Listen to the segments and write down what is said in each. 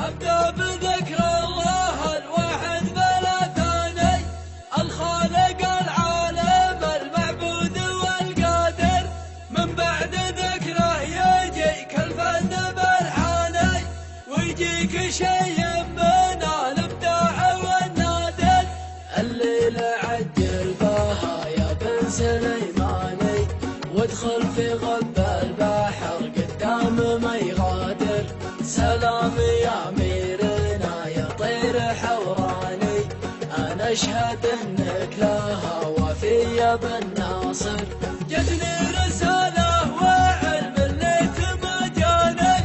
أبدأ بذكر الله الواحد بلا ثاني، الخالق العالم المعبود والقادر، من بعد ذكره يجيك الفن بالحاني، ويجيك شيء من الإبداع والنادر. الليل عجل بها يا بن سليماني، وادخل في غب البحر قدام ما يغادر. سلام يا أميرنا يا طير حوراني، أنا أشهد إنك لها وفي يا بن ناصر. جتني رسالة وعلم الليت ما جاني،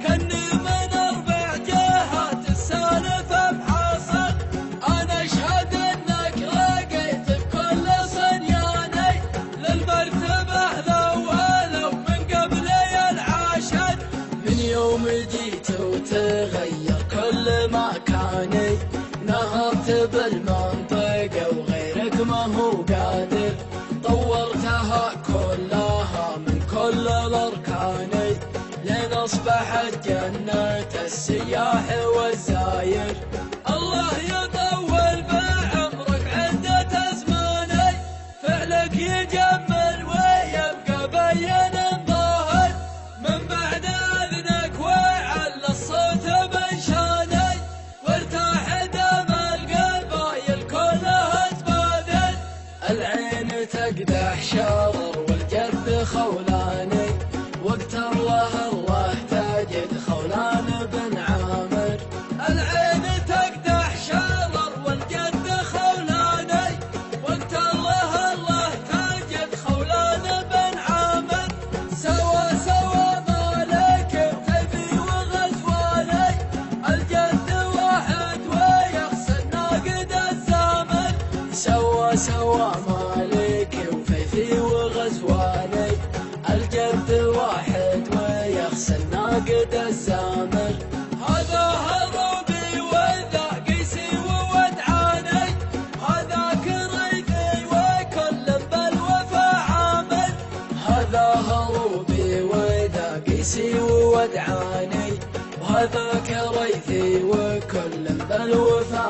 كني من 4 جهات السالف محاصر. أنا أشهد إنك لقيت بكل صنياني، للمرتبة الأولى ومن قبلي العاشر. من يوم جيت وتغير كل مكاني، نهضت بالمنطقة وغيرك ما هو قادر. طورتها كلها من كل الأركان، لين أصبحت جنة السياح والزاير. الله يطول بعمرك عدة أزماني، فعلك يجمل ويبقى بين ظاهر. من بعد أذنك وعلى الصوت بنشاني، وارتاح دم القبايل كلها تبادل. العين تقدح شرر والجد خولاني، وقت الله تجد خولان بن عامر. العين تقدح شرر والجد خولاني، وقت الله تجد خولان بن عامر. سوا مالك وفيفي وغزواني، الجد واحد ويخسر ناقد الزامر. سوا مالك وفيفي وغزواني، الجد واحد ويخسر ناقد الزامر. هذا هروبي وذا قيسي وودعاني، هذا كريثي وكل بالوفا عامل. هذا هروبي وذا قيسي وودعاني، وهذا كريثي وكل بالوفا